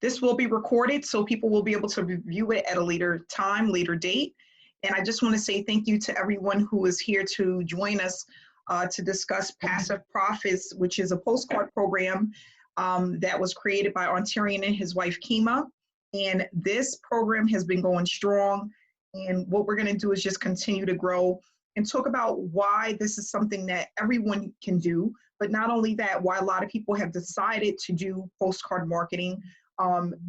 This will be recorded, so people will be able to review it at a later time, later date. And I just want to say thank you to everyone who is here to join us to discuss Passive Profits, which is a postcard program that was created by Ontarian and his wife, Kima. And this program has been going strong. And what we're going to do is just continue to grow and talk about why this is something that everyone can do. But not only that, why a lot of people have decided to do postcard marketing,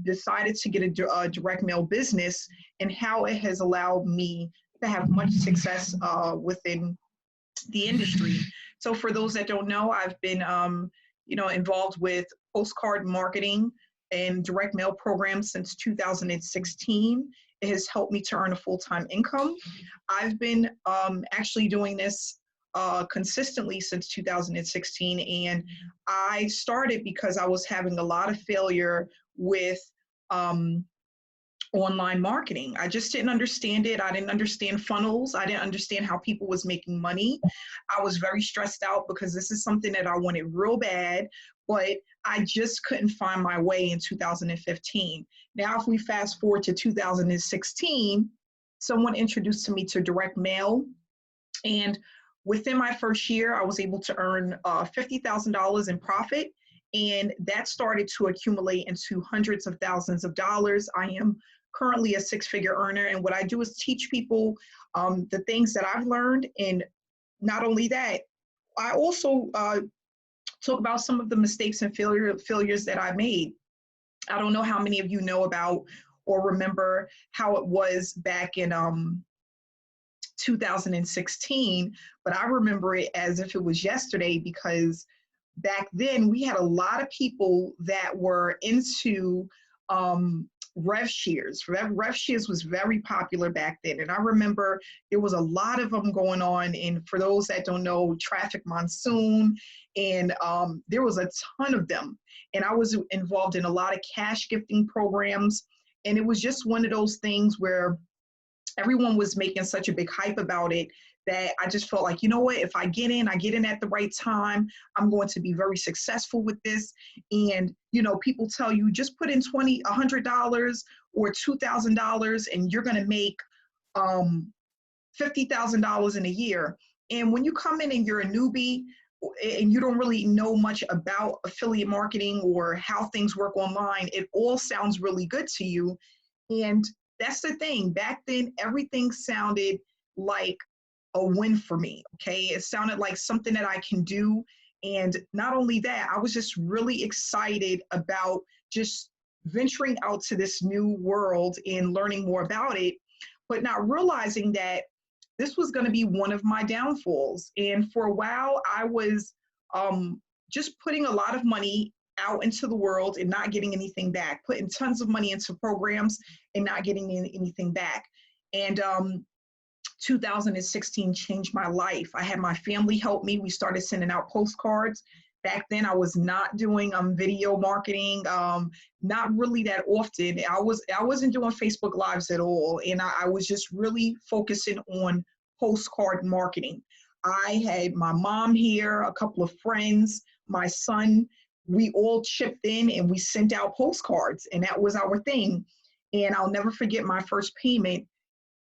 decided to get a direct mail business, and how it has allowed me to have much success within the industry. So for those that don't know, I've been involved with postcard marketing and direct mail programs since 2016. It has helped me to earn a full-time income. I've been actually doing this consistently since 2016, and I started because I was having a lot of failure with online marketing. I just didn't understand it. I didn't understand funnels. I didn't understand how people was making money. I was very stressed out because this is something that I wanted real bad, but I just couldn't find my way in 2015. Now, if we fast forward to 2016, someone introduced me to direct mail, and within my first year, I was able to earn $50,000 in profit, and that started to accumulate into hundreds of thousands of dollars. I am currently a six-figure earner, and what I do is teach people the things that I've learned. And not only that, I also talk about some of the mistakes and failures that I made. I don't know how many of you know about or remember how it was back in 2016, but I remember it as if it was yesterday, because back then we had a lot of people that were into rev shares. Rev shares was very popular back then. And I remember there was a lot of them going on. And for those that don't know, Traffic Monsoon, and there was a ton of them. And I was involved in a lot of cash gifting programs. And it was just one of those things where everyone was making such a big hype about it that I just felt like, you know what, if I get in at the right time, I'm going to be very successful with this. And, people tell you just put in $100 or $2,000 and you're going to make $50,000 in a year. And when you come in and you're a newbie and you don't really know much about affiliate marketing or how things work online, it all sounds really good to you. And that's the thing. Back then, everything sounded like a win for me, okay? It sounded like something that I can do. And not only that, I was just really excited about just venturing out to this new world and learning more about it, but not realizing that this was going to be one of my downfalls. And for a while, I was just putting a lot of money out into the world and not getting anything back, putting tons of money into programs and not getting anything back. And 2016 changed my life. I had my family help me. We started sending out postcards. Back then, I was not doing video marketing, not really that often. I wasn't doing Facebook Lives at all, and I was just really focusing on postcard marketing. I had my mom here, a couple of friends, my son. We all chipped in and we sent out postcards, and that was our thing. And I'll never forget, my first payment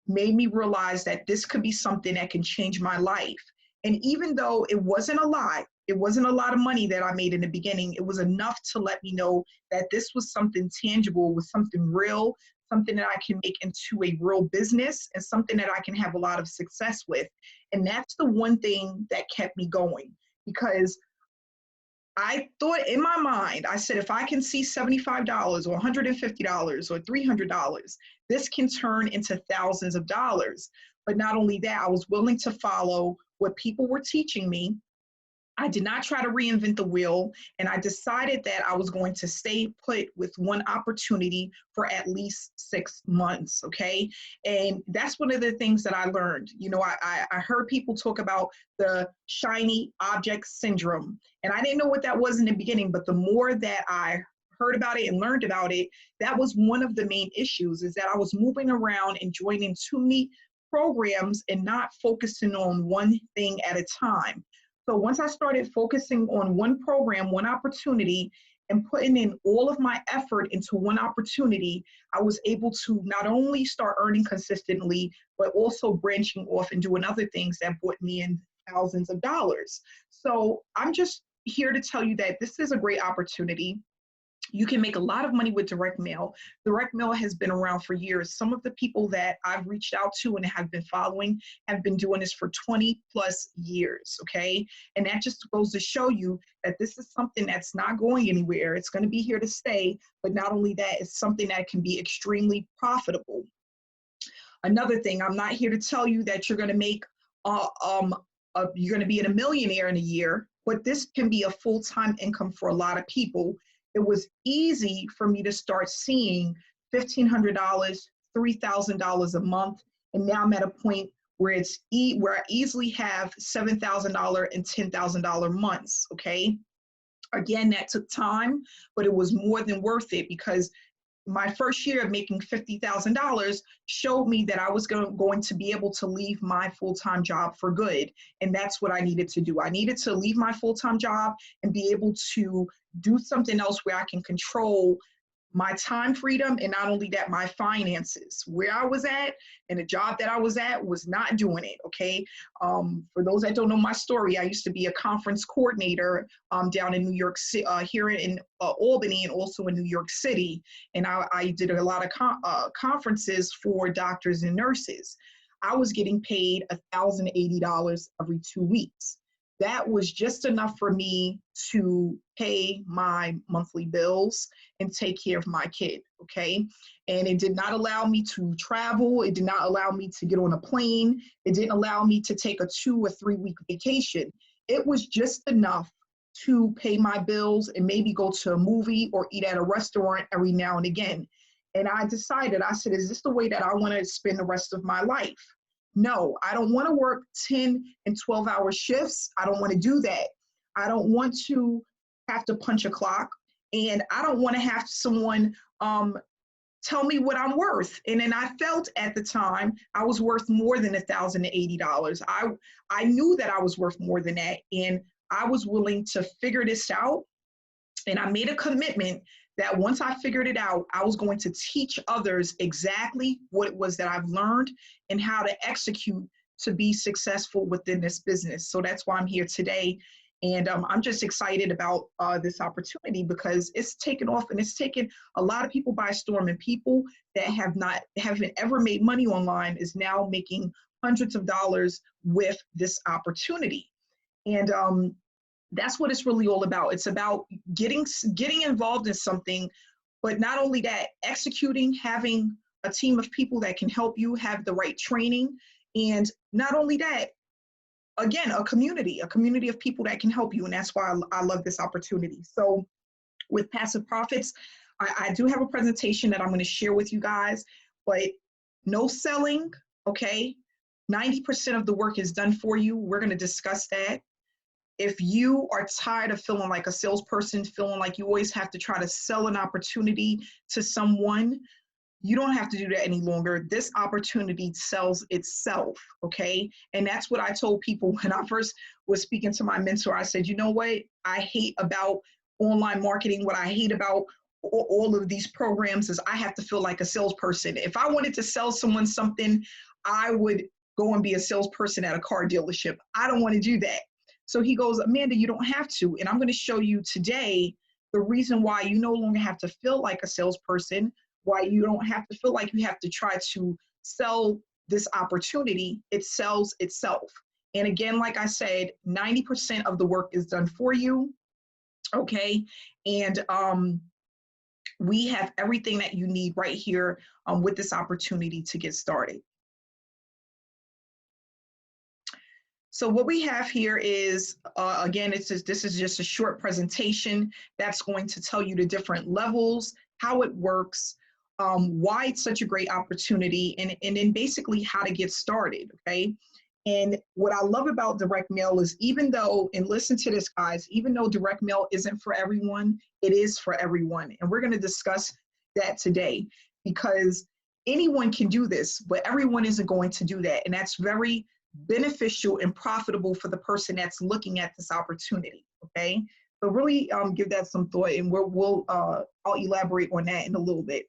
made me realize that this could be something that can change my life. And even though it wasn't a lot of money that I made in the beginning, it was enough to let me know that this was something tangible, was something real, something that I can make into a real business, and something that I can have a lot of success with. And that's the one thing that kept me going, because I thought in my mind, I said, if I can see $75 or $150 or $300, this can turn into thousands of dollars. But not only that, I was willing to follow what people were teaching me. I did not try to reinvent the wheel, and I decided that I was going to stay put with one opportunity for at least 6 months, okay? And that's one of the things that I learned. I heard people talk about the shiny object syndrome, and I didn't know what that was in the beginning, but the more that I heard about it and learned about it, that was one of the main issues, is that I was moving around and joining too many programs and not focusing on one thing at a time. So once I started focusing on one program, one opportunity, and putting in all of my effort into one opportunity, I was able to not only start earning consistently, but also branching off and doing other things that brought me in thousands of dollars. So I'm just here to tell you that this is a great opportunity. You can make a lot of money with direct mail. Direct mail has been around for years. Some of the people that I've reached out to and have been following have been doing this for 20 plus years, okay? And that just goes to show you that this is something that's not going anywhere. It's going to be here to stay, but not only that, it's something that can be extremely profitable. Another thing, I'm not here to tell you that you're going to make, you're going to be a millionaire in a year, but this can be a full-time income for a lot of people. It was easy for me to start seeing $1,500, $3,000 a month, and now I'm at a point where where I easily have $7,000 and $10,000 months. Okay, again, that took time, but it was more than worth it, because my first year of making $50,000 showed me that I was going to be able to leave my full-time job for good. And that's what I needed to do. I needed to leave my full-time job and be able to do something else where I can control my time freedom, and not only that, my finances. Where I was at and the job that I was at was not doing it, okay? For those that don't know my story, I used to be a conference coordinator down in New York City, here in Albany, and also in New York City. And I did a lot of conferences for doctors and nurses. I was getting paid $1,080 every 2 weeks. That was just enough for me to pay my monthly bills and take care of my kid, okay? And it did not allow me to travel. It did not allow me to get on a plane. It didn't allow me to take a 2 or 3 week vacation. It was just enough to pay my bills and maybe go to a movie or eat at a restaurant every now and again. And I decided, I said, is this the way that I want to spend the rest of my life? No, I don't want to work 10 and 12-hour shifts. I don't want to do that. I don't want to have to punch a clock, and I don't want to have someone tell me what I'm worth. And then I felt at the time I was worth more than $1,080. I knew that I was worth more than that, and I was willing to figure this out. And I made a commitment that once I figured it out, I was going to teach others exactly what it was that I've learned and how to execute to be successful within this business. So that's why I'm here today. And I'm just excited about this opportunity, because it's taken off, and it's taken a lot of people by storm, and people that haven't ever made money online is now making hundreds of dollars with this opportunity. And that's what it's really all about. It's about getting involved in something, but not only that, executing, having a team of people that can help you, have the right training, and not only that, again, a community of people that can help you. And that's why I love this opportunity. So with Passive Profits, I do have a presentation that I'm going to share with you guys, but no selling, okay? 90% of the work is done for you. We're going to discuss that. If you are tired of feeling like a salesperson, feeling like you always have to try to sell an opportunity to someone, you don't have to do that any longer. This opportunity sells itself, okay? And that's what I told people when I first was speaking to my mentor. I said, you know what I hate about online marketing, what I hate about all of these programs is I have to feel like a salesperson. If I wanted to sell someone something, I would go and be a salesperson at a car dealership. I don't want to do that. So he goes, Amanda, you don't have to. And I'm going to show you today the reason why you no longer have to feel like a salesperson, why you don't have to feel like you have to try to sell this opportunity. It sells itself. And again, like I said, 90% of the work is done for you, okay? And we have everything that you need right here with this opportunity to get started. So what we have here is, again, this is just a short presentation that's going to tell you the different levels, how it works, why it's such a great opportunity, and then basically how to get started, okay? And what I love about direct mail is, even though, and listen to this, guys, even though direct mail isn't for everyone, it is for everyone. And we're going to discuss that today, because anyone can do this, but everyone isn't going to do that. And that's very beneficial and profitable for the person that's looking at this opportunity, okay? So really give that some thought, and I'll elaborate on that in a little bit.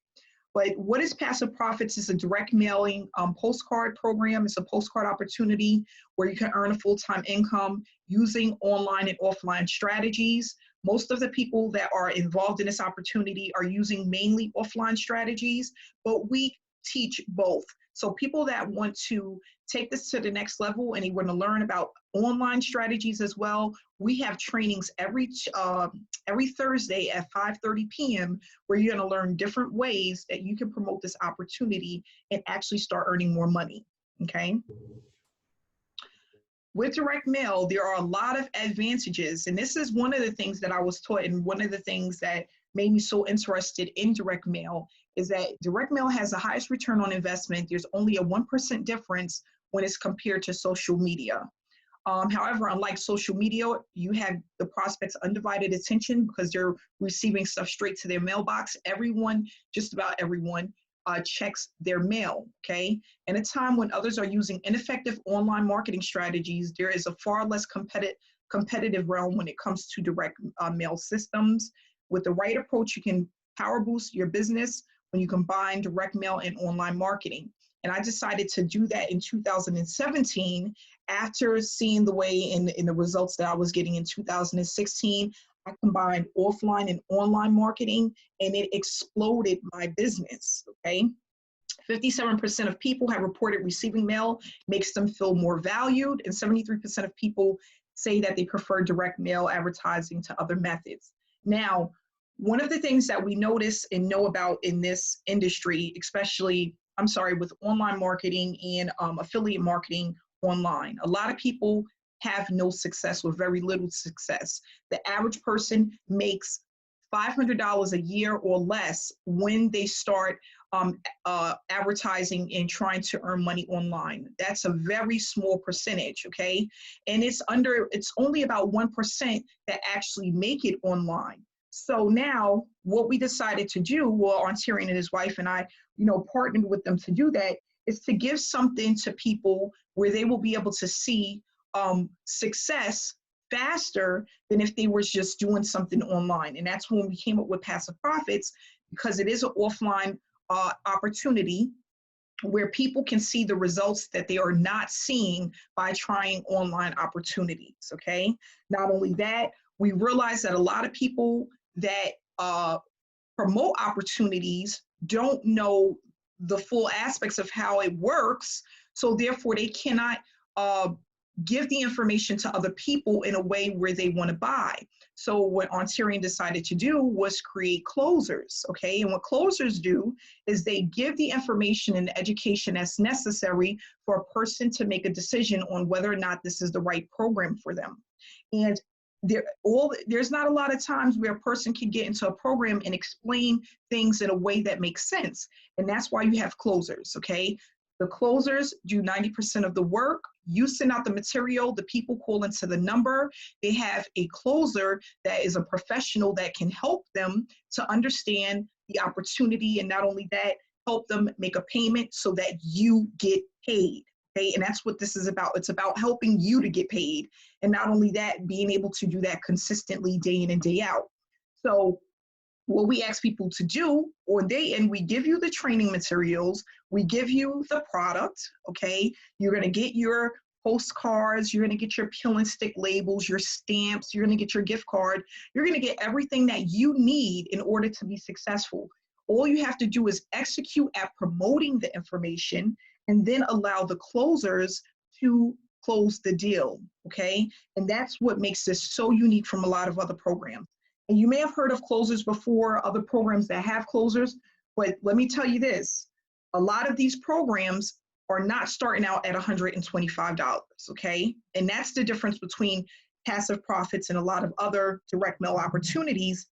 But what is Passive Profits? It's a direct mailing postcard program. It's a postcard opportunity where you can earn a full-time income using online and offline strategies. Most of the people that are involved in this opportunity are using mainly offline strategies, but we teach both. So people that want to take this to the next level and they want to learn about online strategies as well, we have trainings every Thursday at 5:30 p.m. where you're going to learn different ways that you can promote this opportunity and actually start earning more money, okay? With direct mail, there are a lot of advantages, and this is one of the things that I was taught, and one of the things that made me so interested in direct mail is that direct mail has the highest return on investment. There's only a 1% difference when it's compared to social media. However, unlike social media, you have the prospect's undivided attention because they're receiving stuff straight to their mailbox. Everyone, just about everyone, checks their mail, okay? In a time when others are using ineffective online marketing strategies, there is a far less competitive realm when it comes to direct mail systems. With the right approach, you can power boost your business when you combine direct mail and online marketing. And I decided to do that in 2017 after seeing the way in the results that I was getting in 2016. I combined offline and online marketing, and it exploded my business, okay? 57% of people have reported receiving mail makes them feel more valued, and 73% of people say that they prefer direct mail advertising to other methods. Now, one of the things that we notice and know about in this industry, especially, with online marketing and affiliate marketing online, a lot of people have no success or very little success. The average person makes $500 a year or less when they start advertising and trying to earn money online. That's a very small percentage, okay? And it's only about 1% that actually make it online. So now what we decided to do, well, Ontarian and his wife and I, partnered with them to do that, is to give something to people where they will be able to see success faster than if they were just doing something online. And that's when we came up with Passive Profits, because it is an offline opportunity where people can see the results that they are not seeing by trying online opportunities, okay? Not only that, we realize that a lot of people that promote opportunities don't know the full aspects of how it works, so therefore they cannot give the information to other people in a way where they want to buy. So what Ontarian decided to do was create closers, okay? And what closers do is they give the information and the education that's necessary for a person to make a decision on whether or not this is the right program for them. And there's not a lot of times where a person can get into a program and explain things in a way that makes sense. And that's why you have closers, okay? The closers do 90% of the work. You send out the material, the people call into the number. They have a closer that is a professional that can help them to understand the opportunity, and not only that, help them make a payment so that you get paid. Okay, and that's what this is about. It's about helping you to get paid. And not only that, being able to do that consistently day in and day out. So what we ask people to do, we give you the training materials, we give you the product, okay? You're gonna get your postcards, you're gonna get your peel and stick labels, your stamps, you're gonna get your gift card, you're gonna get everything that you need in order to be successful. All you have to do is execute at promoting the information and then allow the closers to close the deal, okay? And that's what makes this so unique from a lot of other programs. And you may have heard of closers before, other programs that have closers, but let me tell you this, a lot of these programs are not starting out at $125, okay? And that's the difference between Passive Profits and a lot of other direct mail opportunities.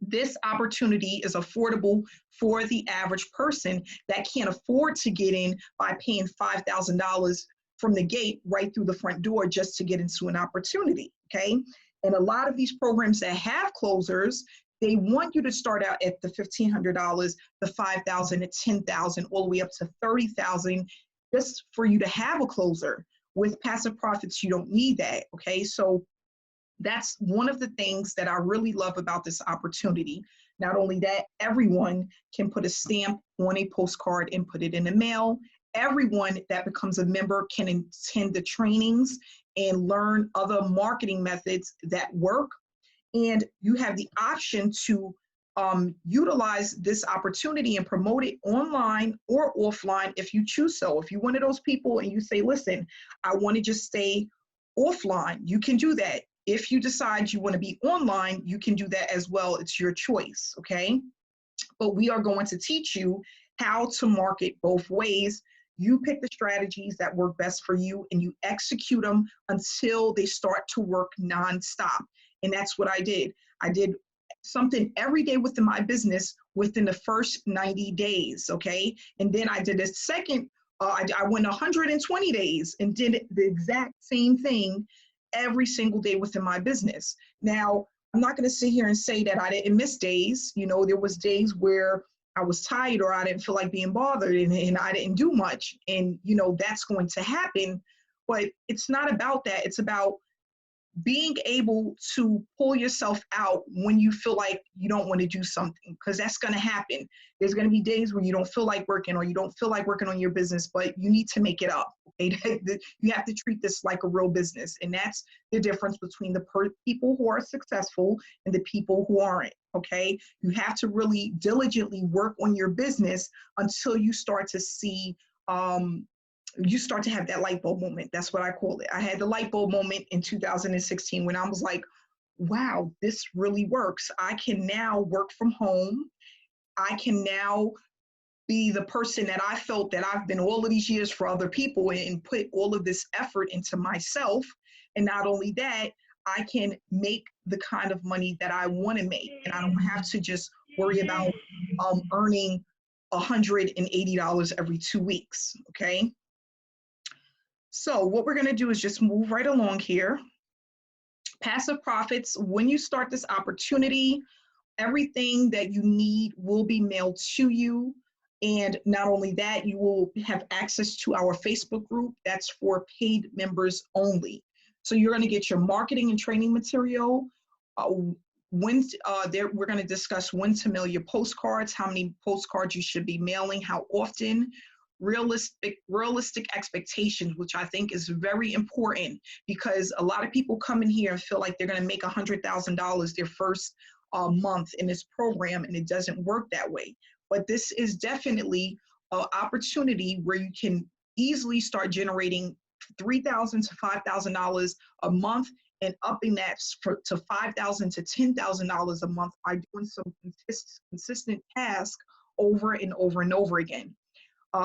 This opportunity is affordable for the average person that can't afford to get in by paying $5,000 from the gate right through the front door just to get into an opportunity, okay? And a lot of these programs that have closers, they want you to start out at the $1,500, the $5,000, the $10,000, all the way up to $30,000, just for you to have a closer. With Passive Profits, you don't need that, okay? So That's one of the things that I really love about this opportunity. Not only that, everyone can put a stamp on a postcard and put it in the mail. Everyone that becomes a member can attend the trainings and learn other marketing methods that work. And you have the option to utilize this opportunity and promote it online or offline if you choose so. If you're one of those people and you say, listen, I want to just stay offline, you can do that. If you decide you want to be online, you can do that as well. It's your choice, okay? But we are going to teach you how to market both ways. You pick the strategies that work best for you and you execute them until they start to work nonstop. And that's what I did. I did something every day within my business within the first 90 days, okay? And then I did a second, I went 120 days and did the exact same thing every single day within my business. Now, I'm not going to sit here and say that I didn't miss days. You know, there was days where I was tired or I didn't feel like being bothered and I didn't do much. And, you know, that's going to happen. But it's not about that. It's about being able to pull yourself out when you feel like you don't want to do something, because that's going to happen. There's going to be days where you don't feel like working or you don't feel like working on your business, but you need to make it up. Okay? You have to treat this like a real business. And that's the difference between the people who are successful and the people who aren't. Okay. You have to really diligently work on your business until you start to see, you start to have that light bulb moment. That's what I call it. I had the light bulb moment in 2016 when I was like, wow, this really works. I can now work from home. I can now be the person that I felt that I've been all of these years for other people and put all of this effort into myself. And not only that, I can make the kind of money that I want to make. And I don't have to just worry about earning $180 every 2 weeks, okay? So what we're going to do is just move right along here. Passive profits, when you start this opportunity, everything that you need will be mailed to you. And not only that, you will have access to our Facebook group. That's for paid members only. So you're going to get your marketing and training material. We're going to discuss when to mail your postcards, how many postcards you should be mailing, how often, realistic expectations, which I think is very important, because a lot of people come in here and feel like they're going to make $100,000 their first month in this program, and it doesn't work that way. But this is definitely an opportunity where you can easily start generating $3,000 to $5,000 a month, and upping that to $5,000 to $10,000 a month by doing some consistent tasks over and over and over again.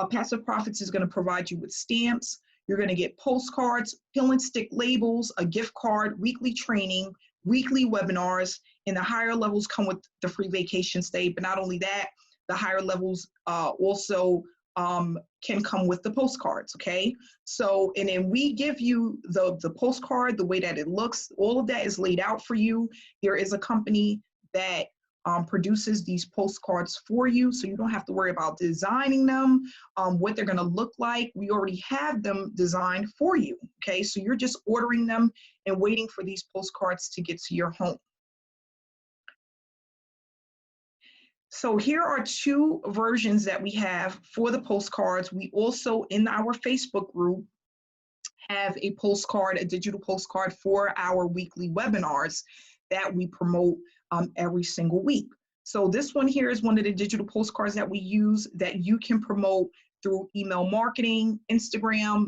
Passive Profits is going to provide you with stamps. You're going to get postcards, peel and stick labels, a gift card, weekly training, weekly webinars, and the higher levels come with the free vacation stay. But not only that, the higher levels also can come with the postcards, okay? So, and then we give you the postcard, the way that it looks, all of that is laid out for you. There is a company that produces these postcards for you, so you don't have to worry about designing them, what they're going to look like. We already have them designed for you, okay? So you're just ordering them and waiting for these postcards to get to your home. So here are two versions that we have for the postcards. We also, in our Facebook group, have a postcard, a digital postcard for our weekly webinars that we promote every single week. So this one here is one of the digital postcards that we use that you can promote through email marketing, Instagram,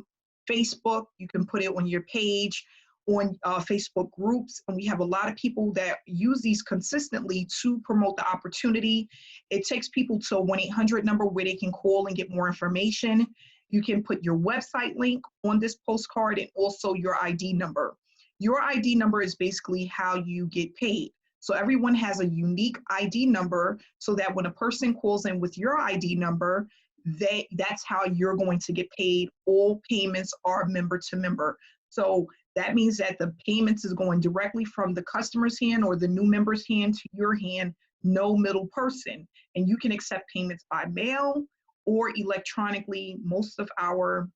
Facebook. You can put it on your page, on Facebook groups, and we have a lot of people that use these consistently to promote the opportunity. It takes people to a 1-800 number where they can call and get more information. You can put your website link on this postcard and also your ID number. Your ID number is basically how you get paid. So everyone has a unique ID number so that when a person calls in with your ID number, that's how you're going to get paid. All payments are member to member. So that means that the payments is going directly from the customer's hand or the new member's hand to your hand, no middle person. And you can accept payments by mail or electronically. Most of our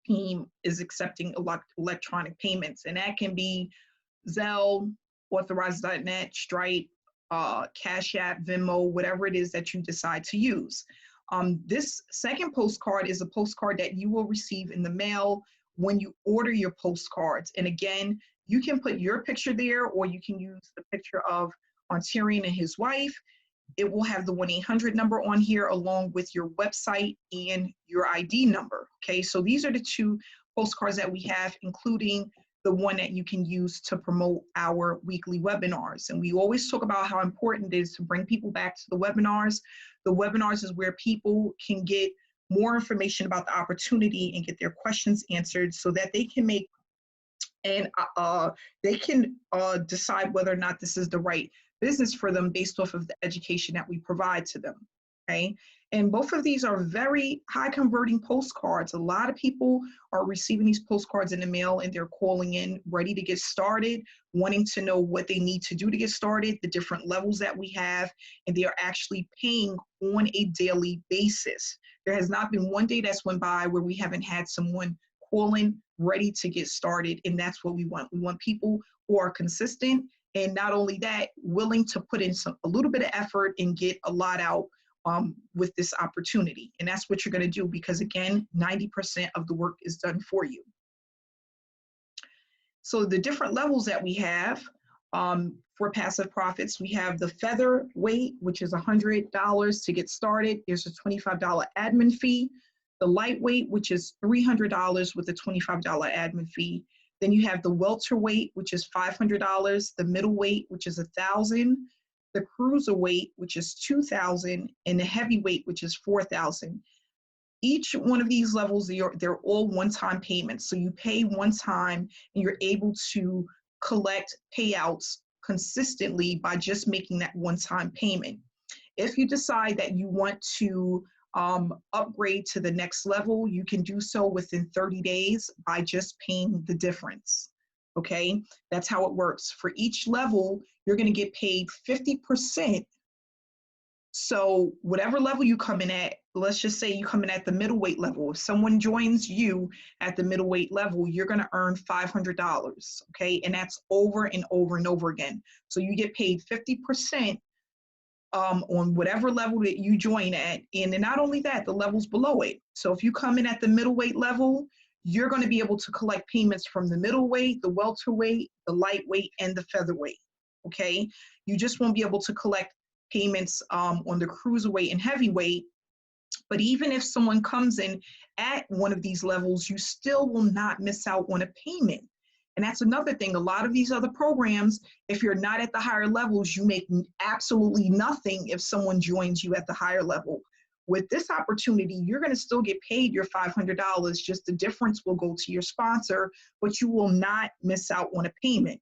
team is accepting electronic payments, and that can be Zelle, Authorize.net, Stripe, Cash App, Venmo, whatever it is that you decide to use. This second postcard is a postcard that you will receive in the mail when you order your postcards. And again, you can put your picture there, or you can use the picture of Ontarian and his wife. It will have the 1-800 number on here along with your website and your ID number. Okay, so these are the two postcards that we have, including the one that you can use to promote our weekly webinars. And we always talk about how important it is to bring people back to the webinars. The webinars is where people can get more information about the opportunity and get their questions answered so that they can make and decide whether or not this is the right business for them based off of the education that we provide to them. Okay, and both of these are very high converting postcards. A lot of people are receiving these postcards in the mail and they're calling in ready to get started, wanting to know what they need to do to get started, the different levels that we have, and they are actually paying on a daily basis. There has not been one day that's went by where we haven't had someone calling ready to get started, and that's what we want. We want people who are consistent, and not only that, willing to put in a little bit of effort and get a lot out with this opportunity. And that's what you're going to do, because again, 90% of the work is done for you. So the different levels that we have for passive profits, we have the featherweight, which is $100 to get started. There's a $25 admin fee. The lightweight, which is $300 with a $25 admin fee. Then you have the welterweight, which is $500, the middleweight, which is $1,000, the cruiserweight, which is $2,000, and the heavyweight, which is $4,000. Each one of these levels, they're all one-time payments. So you pay one time and you're able to collect payouts consistently by just making that one-time payment. If you decide that you want to upgrade to the next level, you can do so within 30 days by just paying the difference. Okay, that's how it works. For each level, you're going to get paid 50%. So whatever level you come in at, let's just say you come in at the middleweight level. If someone joins you at the middleweight level, you're going to earn $500. Okay, and that's over and over and over again. So you get paid 50% on whatever level that you join at. And then not only that, the levels below it. So if you come in at the middleweight level, you're going to be able to collect payments from the middleweight, the welterweight, the lightweight, and the featherweight. Okay, you just won't be able to collect payments on the cruiserweight and heavyweight. But even if someone comes in at one of these levels, you still will not miss out on a payment. And that's another thing. A lot of these other programs, if you're not at the higher levels, you make absolutely nothing if someone joins you at the higher level. With this opportunity, you're going to still get paid your $500. Just the difference will go to your sponsor, but you will not miss out on a payment.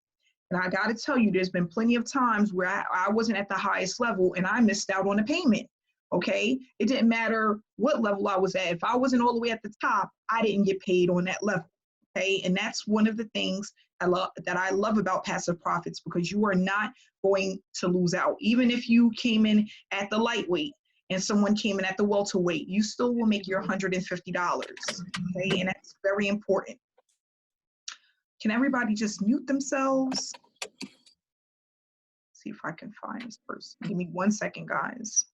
And I got to tell you, there's been plenty of times where I wasn't at the highest level and I missed out on a payment. Okay, it didn't matter what level I was at. If I wasn't all the way at the top, I didn't get paid on that level. Okay, and that's one of the things that I love about passive profits, because you are not going to lose out. Even if you came in at the lightweight and someone came in at the welterweight, you still will make your $150. Okay, and that's very important. Can everybody just mute themselves? See if I can find this person. Give me 1 second, guys.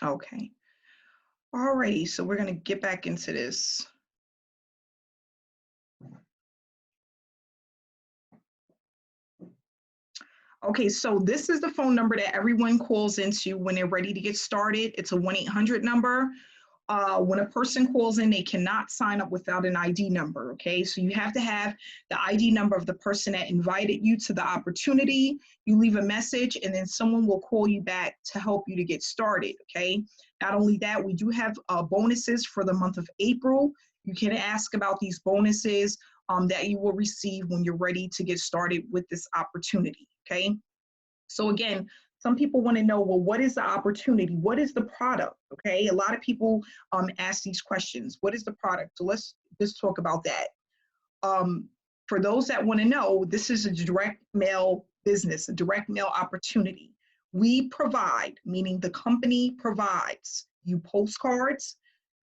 Okay. All right, so we're going to get back into this. Okay, so this is the phone number that everyone calls into when they're ready to get started. It's a 1-800 number. When a person calls in, they cannot sign up without an ID number, okay? So you have to have the ID number of the person that invited you to the opportunity. You leave a message and then someone will call you back to help you to get started, okay? Not only that, we do have bonuses for the month of April. You can ask about these bonuses that you will receive when you're ready to get started with this opportunity, okay? So again, some people want to know, well, what is the opportunity? What is the product? Okay, a lot of people ask these questions. What is the product? So let's just talk about that. For those that want to know, this is a direct mail business, a direct mail opportunity. We provide, meaning the company provides you postcards,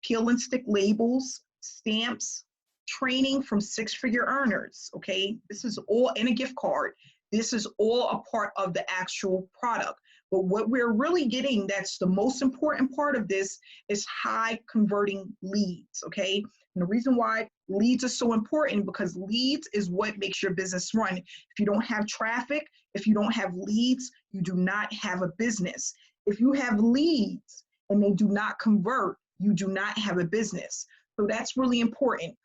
peel and stick labels, stamps, training from six-figure earners, okay? This is all in a gift card. This is all a part of the actual product. But what we're really getting, that's the most important part of this, is high converting leads, okay? And the reason why leads are so important, because leads is what makes your business run. If you don't have traffic, if you don't have leads, you do not have a business. If you have leads and they do not convert, you do not have a business. So that's really important.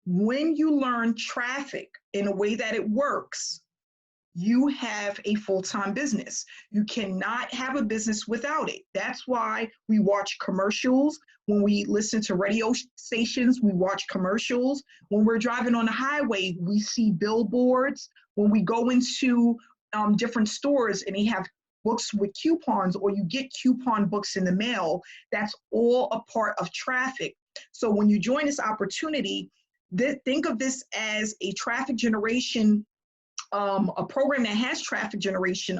When you learn traffic in a way that it works, you have a full-time business. You cannot have a business without it. That's why we watch commercials. When we listen to radio stations, we watch commercials. When we're driving on the highway, we see billboards. When we go into different stores and they have books with coupons, or you get coupon books in the mail, that's all a part of traffic. So when you join this opportunity, think of this as a traffic generation, a program that has traffic generation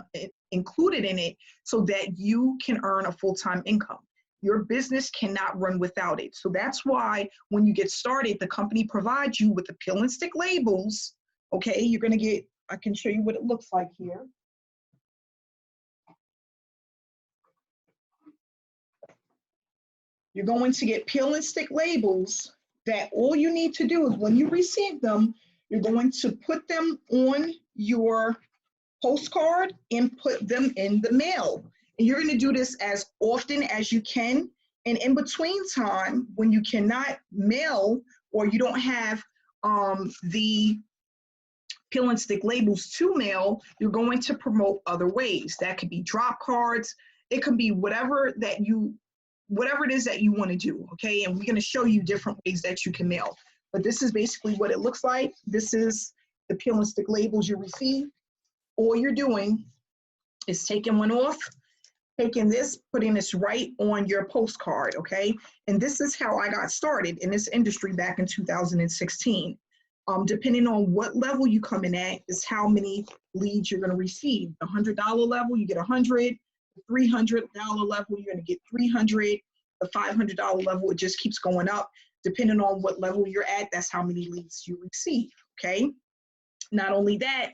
included in it, so that you can earn a full-time income. Your business cannot run without it. So that's why when you get started, the company provides you with the peel and stick labels. Okay, you're going to get, I can show you what it looks like here. You're going to get peel and stick labels that all you need to do is, when you receive them, you're going to put them on your postcard and put them in the mail. And you're going to do this as often as you can. And in between time, when you cannot mail or you don't have the peel and stick labels to mail, you're going to promote other ways. That could be drop cards. It could be whatever it is that you want to do, okay? And we're going to show you different ways that you can mail. But this is basically what it looks like. This is the peel and stick labels you receive. All you're doing is taking one off, taking this, putting this right on your postcard, okay? And this is how I got started in this industry back in 2016. Depending on what level you come in at is how many leads you're going to receive. The $100 level, you get 100. The $300 level, you're going to get 300. The $500 level, it just keeps going up. Depending on what level you're at, that's how many leads you receive, okay? Not only that,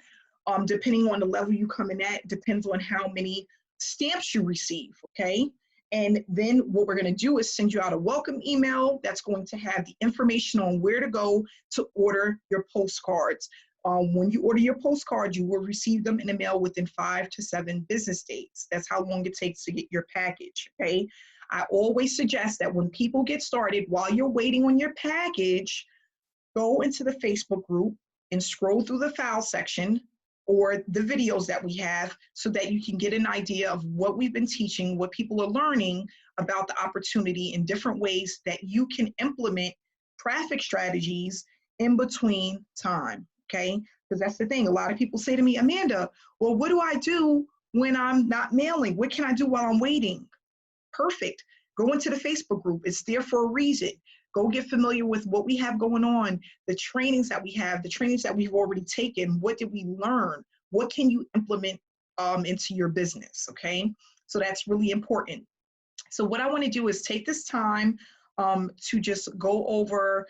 depending on the level you come in at, depends on how many stamps you receive, okay? And then what we're going to do is send you out a welcome email that's going to have the information on where to go to order your postcards. When you order your postcard, you will receive them in the mail within 5 to 7 business days. That's how long it takes to get your package, okay? I always suggest that when people get started, while you're waiting on your package, go into the Facebook group and scroll through the file section or the videos that we have, so that you can get an idea of what we've been teaching, what people are learning about the opportunity, in different ways that you can implement traffic strategies in between time, okay? Because that's the thing. A lot of people say to me, Amanda, well, what do I do when I'm not mailing? What can I do while I'm waiting? Perfect. Go into the Facebook group. It's there for a reason. Go get familiar with what we have going on, the trainings that we have, the trainings that we've already taken. What did we learn? What can you implement into your business, okay? So that's really important. So what I want to do is take this time to just go over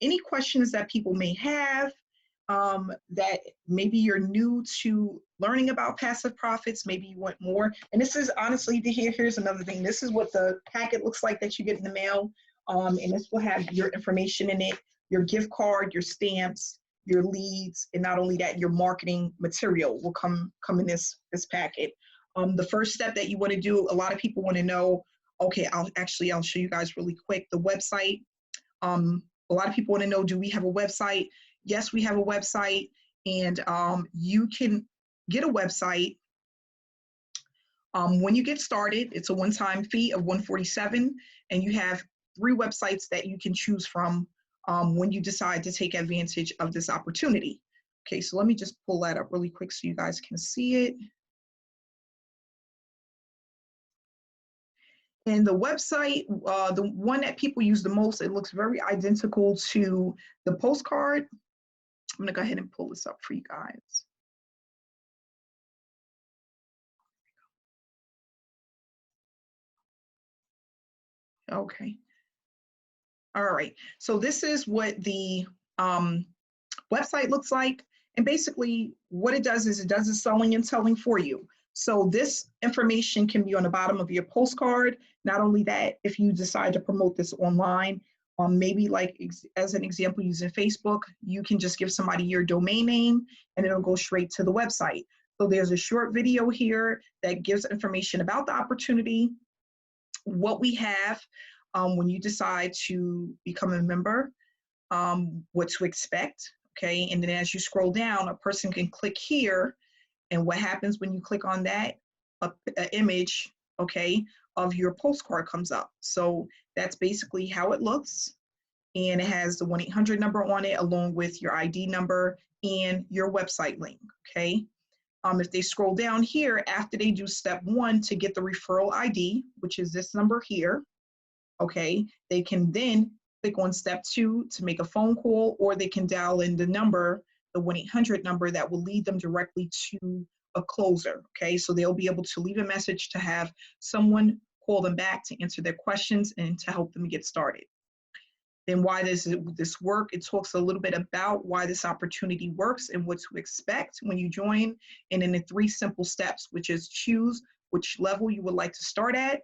any questions that people may have, that maybe you're new to learning about passive profits, maybe you want more. And this is honestly, here's another thing. This is what the packet looks like that you get in the mail. And this will have your information in it, your gift card, your stamps, your leads, and not only that, your marketing material will come in this packet. The first step that you want to do, a lot of people want to know, okay, I'll show you guys really quick, the website. A lot of people want to know, do we have a website? Yes, we have a website, and you can get a website. When you get started, it's a one-time fee of $147, and you have 3 websites that you can choose from when you decide to take advantage of this opportunity. Okay, so let me just pull that up really quick so you guys can see it. And the website, the one that people use the most, it looks very identical to the Postcard. I'm gonna go ahead and pull this up for you guys. Okay. All right. So this is what the website looks like. And basically what it does is it does the selling and telling for you. So this information can be on the bottom of your postcard. Not only that, if you decide to promote this online, maybe like as an example, using Facebook, you can just give somebody your domain name and it'll go straight to the website. So there's a short video here that gives information about the opportunity, what we have when you decide to become a member, what to expect, okay? And then as you scroll down, a person can click here, and what happens when you click on that, a image, okay, of your postcard comes up. So that's basically how it looks, and it has the 1-800 number on it along with your ID number and your website link, okay? If they scroll down here, after they do step 1 to get the referral ID, which is this number here, okay, they can then click on step 2 to make a phone call, or they can dial in the number, the 1-800 number that will lead them directly to a closer, okay? So they'll be able to leave a message to have someone call them back to answer their questions and to help them get started. Then why does this work? It talks a little bit about why this opportunity works and what to expect when you join, and then the 3 simple steps, which is choose which level you would like to start at,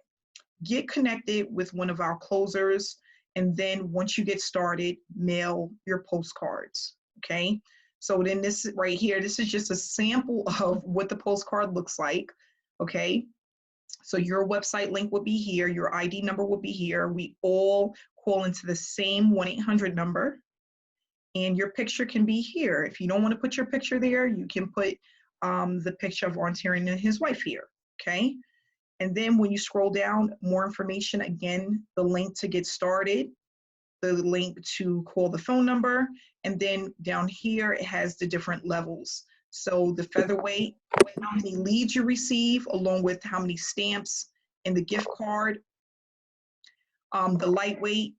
get connected with one of our closers, and then once you get started, mail your postcards, okay? So then this right here, this is just a sample of what the postcard looks like, okay? So your website link will be here, your ID number will be here. We all call into the same 1-800 number, and your picture can be here. If you don't want to put your picture there, you can put the picture of Ontarian and his wife here, okay? And then when you scroll down, more information, again, the link to get started, the link to call the phone number, and then down here, it has the different levels. So the featherweight, how many leads you receive, along with how many stamps in the gift card. The lightweight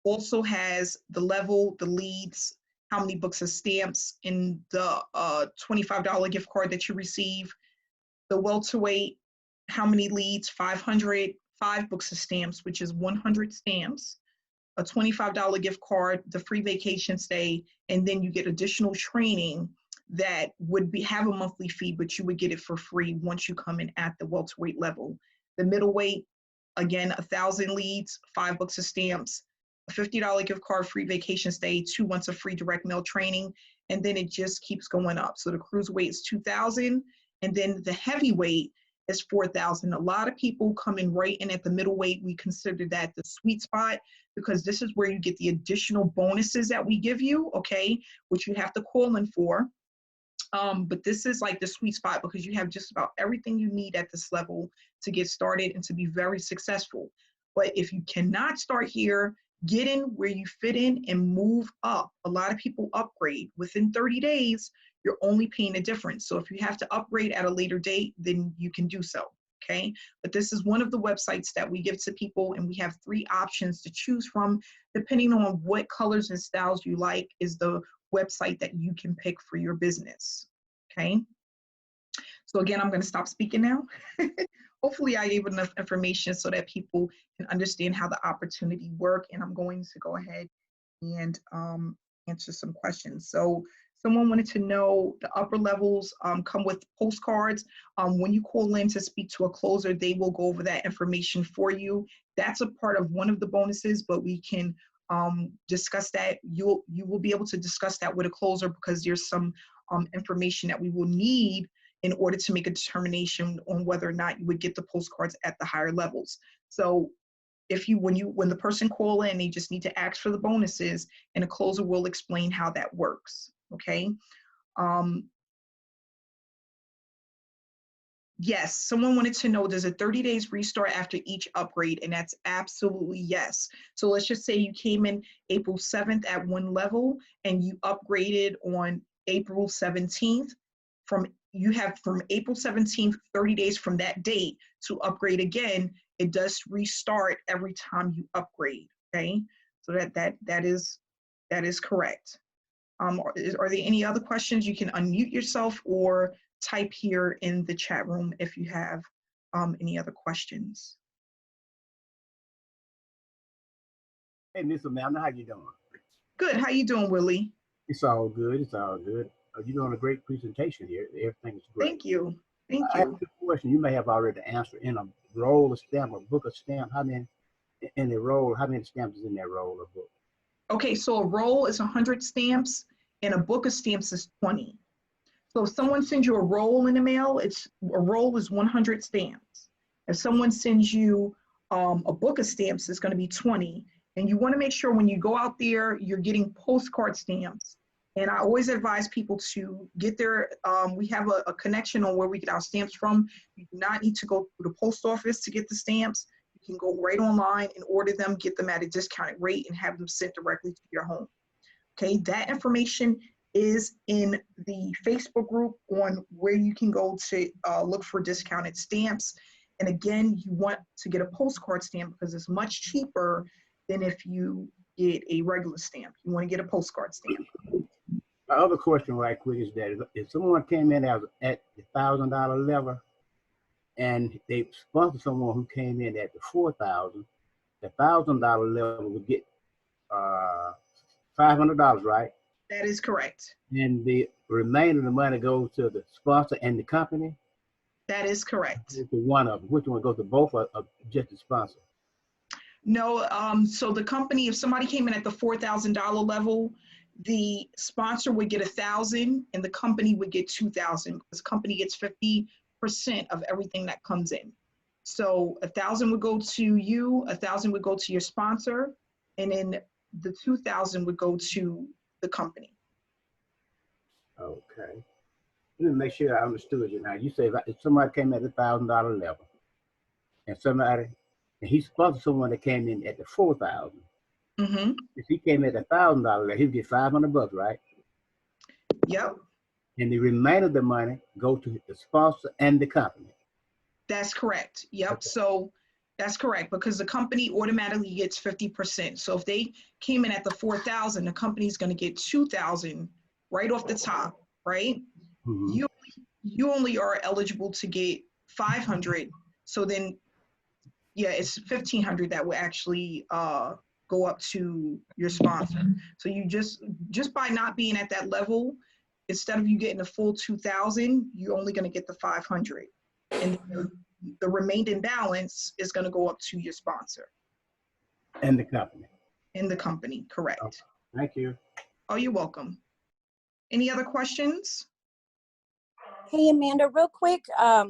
also has the level, the leads, how many books of stamps in the $25 gift card that you receive. The welterweight, how many leads, 500, 5 books of stamps, which is 100 stamps, a $25 gift card, the free vacation stay, and then you get additional training that would have a monthly fee, but you would get it for free once you come in at the welterweight level. The middleweight, again, 1,000 leads, 5 books of stamps, a $50 gift card, free vacation stay, 2 months of free direct mail training, and then it just keeps going up. So the cruiserweight is 2,000, and then the heavyweight is 4,000. A lot of people come in right in at the middleweight. We consider that the sweet spot, because this is where you get the additional bonuses that we give you, okay, which you have to call in for. But this is like the sweet spot because you have just about everything you need at this level to get started and to be very successful. But if you cannot start here, get in where you fit in and move up. A lot of people upgrade within 30 days. You're only paying the difference. So if you have to upgrade at a later date, then you can do so, okay? But this is one of the websites that we give to people, and we have 3 options to choose from. Depending on what colors and styles you like is the website that you can pick for your business, okay? So again, I'm going to stop speaking now. Hopefully I gave enough information so that people can understand how the opportunity work, and I'm going to go ahead and answer some questions. So someone wanted to know the upper levels come with postcards. When you call in to speak to a closer, they will go over that information for you. That's a part of one of the bonuses, but we can discuss that. You will be able to discuss that with a closer because there's some information that we will need in order to make a determination on whether or not you would get the postcards at the higher levels. So when the person call in, they just need to ask for the bonuses, and a closer will explain how that works, okay? Yes, someone wanted to know, does a 30 days restart after each upgrade? And that's absolutely yes. So let's just say you came in April 7th at one level and you upgraded on April 17th. You have from April 17th, 30 days from that date to upgrade again. It does restart every time you upgrade, okay? So that is correct. Are there any other questions? You can unmute yourself or type here in the chat room if you have any other questions. Hey, Miss Amanda, how you doing? Good. How you doing, Willie? It's all good. It's all good. You're doing a great presentation here. Everything is great. Thank you. Thank I have you. a question you may have already answered. In a roll of stamp, a book of stamp, how many in the roll? How many stamps is in that roll or book? Okay, so a roll is 100 stamps, and a book of stamps is 20. So if someone sends you a roll in the mail, a roll is 100 stamps. If someone sends you a book of stamps, it's going to be 20. And you want to make sure when you go out there, you're getting postcard stamps. And I always advise people to get their, we have a connection on where we get our stamps from. You do not need to go to the post office to get the stamps. You can go right online and order them, get them at a discounted rate, and have them sent directly to your home. Okay, that information is in the Facebook group on where you can go to look for discounted stamps. And again, you want to get a postcard stamp because it's much cheaper than if you get a regular stamp. You want to get a postcard stamp. My other question right quick is that if someone came in at the $1,000 level and they sponsored someone who came in at the $4,000, the $1,000 level would get $500, right? That is correct. And the remainder of the money goes to the sponsor and the company? That is correct. To one of them. Which one goes to both or just the sponsor? No, so the company, if somebody came in at the $4,000 level, the sponsor would get $1,000 and the company would get $2,000 because the company gets 50% of everything that comes in. So $1,000 would go to you, $1,000 would go to your sponsor, and then the $2,000 would go to the company. Okay. Let me make sure I understood you now. You say if somebody came at the $1,000 level and he sponsored someone that came in at the $4,000. Mm-hmm. If he came at the $1,000 level, he'd get $500, right? Yep. And the remainder of the money go to the sponsor and the company. That's correct. Yep. Okay. So that's correct because the company automatically gets 50%. So if they came in at the 4,000, the company's going to get 2,000 right off the top, right? Mm-hmm. You only are eligible to get 500. So then, yeah, it's 1,500 that will actually go up to your sponsor. So you just by not being at that level, instead of you getting the full 2,000, you're only going to get the 500. And the remaining balance is going to go up to your sponsor. And the company. And the company, correct. Okay. Thank you. Oh, you're welcome. Any other questions? Hey, Amanda, real quick. I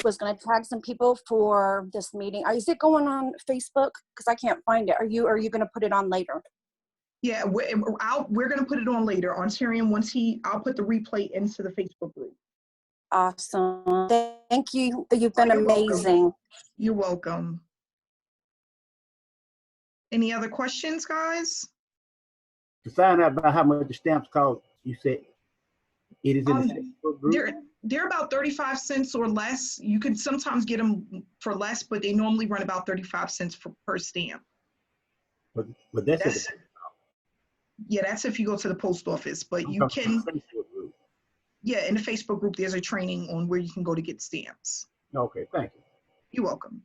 was going to tag some people for this meeting. Is it going on Facebook? Because I can't find it. Are you going to put it on later? Yeah, we're going to put it on later. Ontarian, I'll put the replay into the Facebook group. Awesome. Thank you. You've been amazing. Welcome. You're welcome. Any other questions, guys? To find out about how much the stamps cost, you said it is in the Facebook group? They're about 35 cents or less. You can sometimes get them for less, but they normally run about 35 cents per stamp. But that's yeah, that's if you go to the post office, but you can. Yeah, in the Facebook group, there's a training on where you can go to get stamps. Okay, thank you. You're welcome.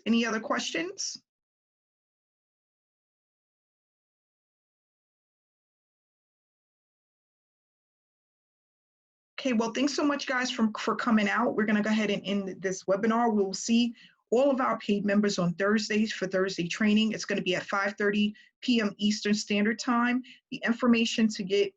Any other questions? Okay, well, thanks so much, guys, for coming out. We're going to go ahead and end this webinar. We'll see all of our paid members on Thursdays for Thursday training. It's going to be at 5:30 p.m. Eastern Standard Time. The information to get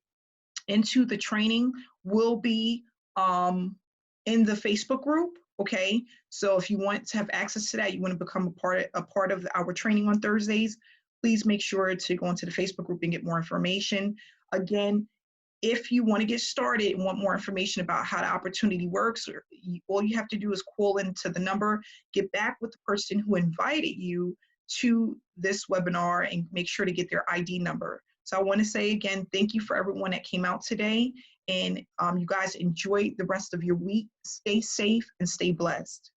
into the training will be in the Facebook group. Okay, so if you want to have access to that, you want to become a part of our training on Thursdays, please make sure to go into the Facebook group and get more information. Again, if you want to get started and want more information about how the opportunity works, all you have to do is call into the number, get back with the person who invited you to this webinar, and make sure to get their ID number. So I want to say again, thank you for everyone that came out today, and you guys enjoy the rest of your week. Stay safe and stay blessed.